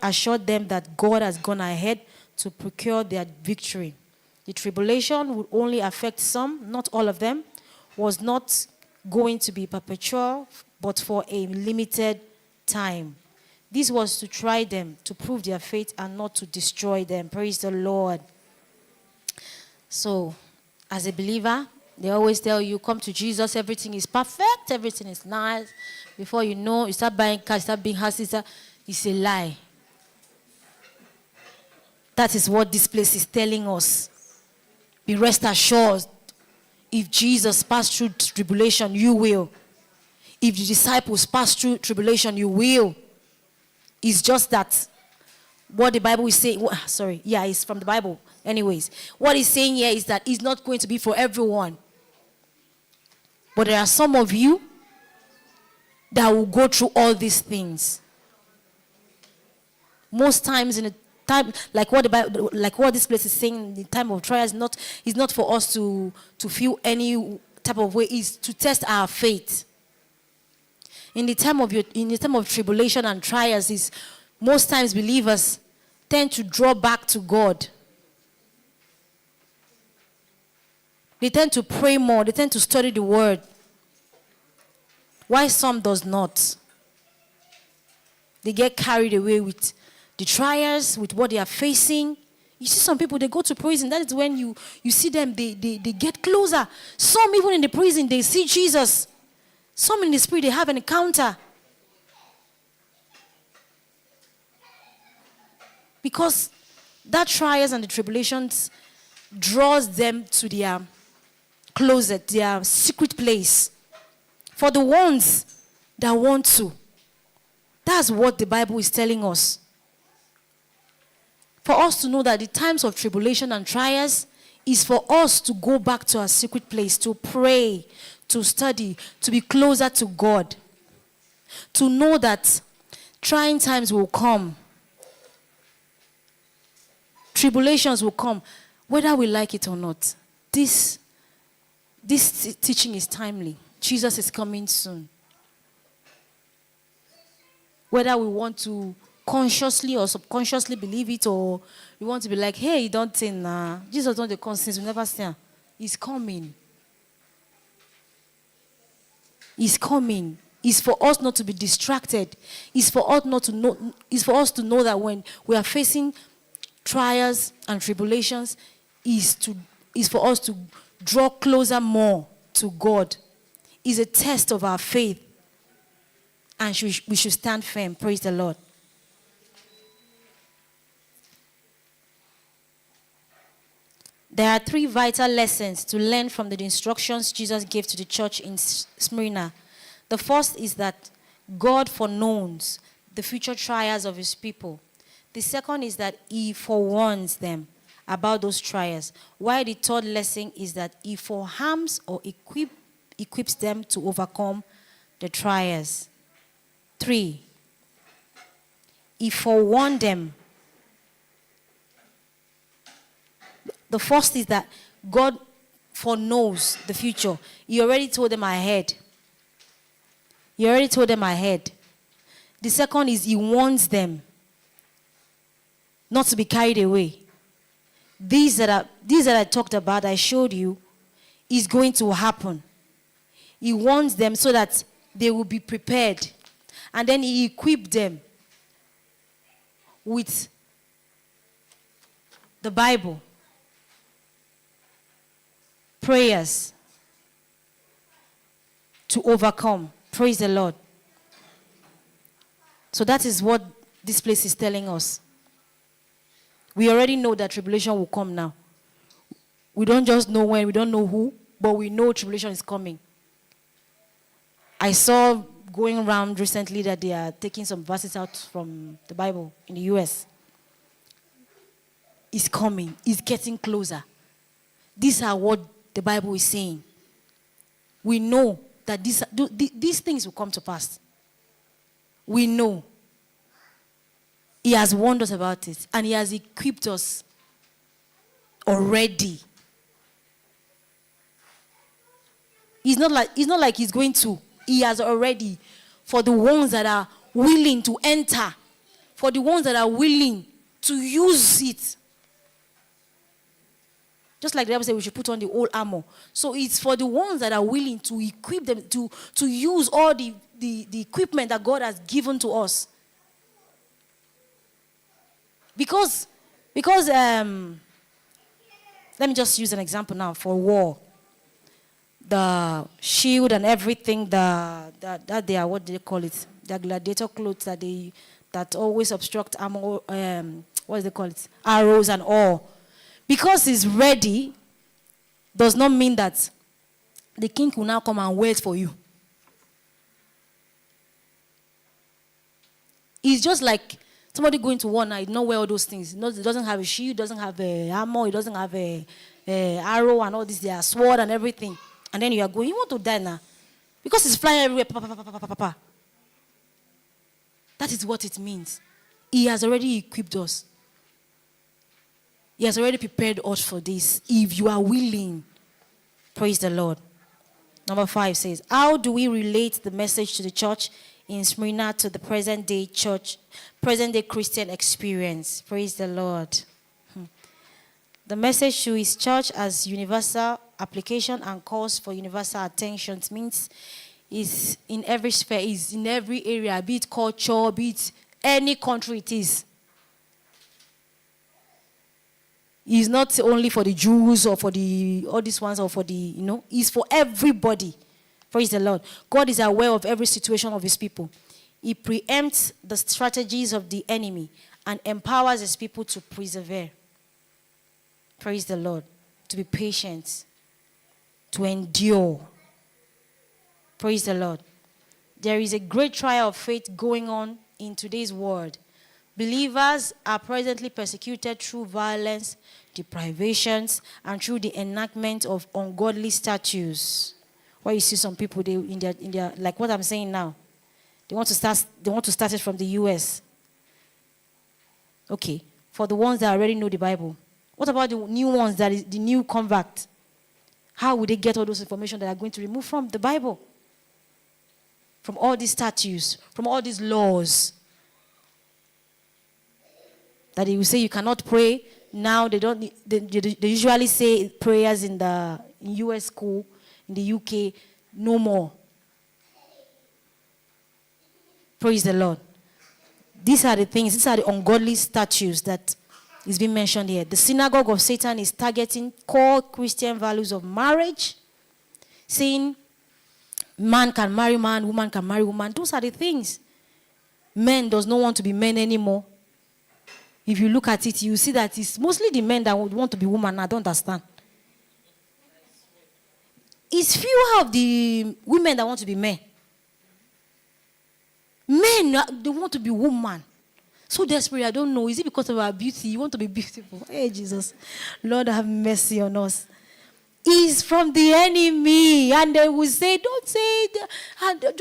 assured them that God has gone ahead to procure their victory. The tribulation would only affect some, not all of them, was not going to be perpetual, but for a limited time. This was to try them, to prove their faith, and not to destroy them. Praise the Lord. So, as a believer, they always tell you, come to Jesus, everything is perfect, everything is nice. Before you know, you start buying cars, start being houses. It's a lie. That is what this place is telling us. Be rest assured, if Jesus passed through tribulation, you will. If the disciples passed through tribulation, you will. It's just that what the Bible is saying, it's from the Bible. Anyways, what he's saying here is that it's not going to be for everyone. But there are some of you that will go through all these things. Most times in a time like what the Bible, like what this place is saying, the time of trials is not for us to feel any type of way. Is to test our faith. In the time of tribulation and trials, is most times believers tend to draw back to God. They tend to pray more. They tend to study the word. Why some does not? They get carried away with the trials, with what they are facing. You see some people, they go to prison. That is when you see them, they get closer. Some even in the prison, they see Jesus. Some in the spirit, they have an encounter. Because that trials and the tribulations draws them to their closet, their secret place. For the ones that want to. That's what the Bible is telling us. For us to know that the times of tribulation and trials is for us to go back to our secret place, to pray, to study, to be closer to God. To know that trying times will come. Tribulations will come, whether we like it or not. This teaching is timely. Jesus is coming soon. Whether we want to consciously or subconsciously believe it, or we want to be like, hey, don't think, nah. Jesus don't the conscience, we never say. He's coming. He's coming. It's for us not to be distracted. It's for us not to know. It's for us to know that when we are facing trials and tribulations, is for us to draw closer more to God. Is a test of our faith. And we should stand firm. Praise the Lord. There are 3 vital lessons to learn from the instructions Jesus gave to the church in Smyrna. The first is that God foreknows the future trials of his people. The second is that he forewarns them about those trials. While the third lesson is that he forearms or equips them to overcome the trials. 3, he forewarned them. The first is that God foreknows the future. He already told them ahead. The second is he warns them not to be carried away. These that I talked about, I showed you, is going to happen. He warns them so that they will be prepared. And then he equipped them with the Bible, prayers to overcome. Praise the Lord. So that is what this place is telling us. We already know that tribulation will come now. We don't just know when, we don't know who, but we know tribulation is coming. I saw going around recently that they are taking some verses out from the Bible in the US. It's coming. It's getting closer. These are what the Bible is saying. We know that these things will come to pass. We know. He has warned us about it. And he has equipped us already. It's not like he's going to. He has already, for the ones that are willing to enter for the ones that are willing to use it. Just like the Bible said, we should put on the whole armor. So it's for the ones that are willing to equip them, to use all the equipment that God has given to us. Because let me just use an example now for war. The shield and everything, that they are, what do they call it? The gladiator clothes that always obstruct armor, what do they call it? Arrows and all. Because it's ready, does not mean that the king will now come and wait for you. It's just like somebody going to war now, he don't wear all those things. He doesn't have a shield, doesn't have a armor, he doesn't have a arrow and all this, their sword and everything. And then you are going, you want to die now. Because it's flying everywhere. Pa, pa, pa, pa, pa, pa, pa. That is what it means. He has already equipped us. He has already prepared us for this. If you are willing, praise the Lord. Number 5 says, how do we relate the message to the church in Smyrna to the present day Christian experience? Praise the Lord. The message to his church as universal application and calls for universal attention means is in every sphere, is in every area, be it culture, be it any country it is. It's not only for the Jews or for all these ones or for it's for everybody. Praise the Lord. God is aware of every situation of his people. He preempts the strategies of the enemy and empowers his people to persevere. Praise the Lord. To be patient. To endure. Praise the Lord. There is a great trial of faith going on in today's world. Believers are presently persecuted through violence, deprivations, and through the enactment of ungodly statutes. Where you see some people, they in their like what I'm saying now, they want to start it from the US. Okay, for the ones that already know the Bible. What about the new ones, that is the new convert? How would they get all those information that are going to remove from the Bible? From all these statutes, from all these laws. That they will say you cannot pray. Now they don't. They usually say prayers in US school, in the UK, no more. Praise the Lord. These are the things. These are the ungodly statutes that is being mentioned here. The synagogue of Satan is targeting core Christian values of marriage, saying man can marry man, woman can marry woman. Those are the things. Men does not want to be men anymore. If you look at it, you see that it's mostly the men that would want to be women. I don't understand. It's fewer of the women that want to be men. Men, they want to be woman. So desperate, I don't know. Is it because of our beauty? You want to be beautiful? Hey, Jesus. Lord, have mercy on us. It's from the enemy. And they will say, don't say it. And just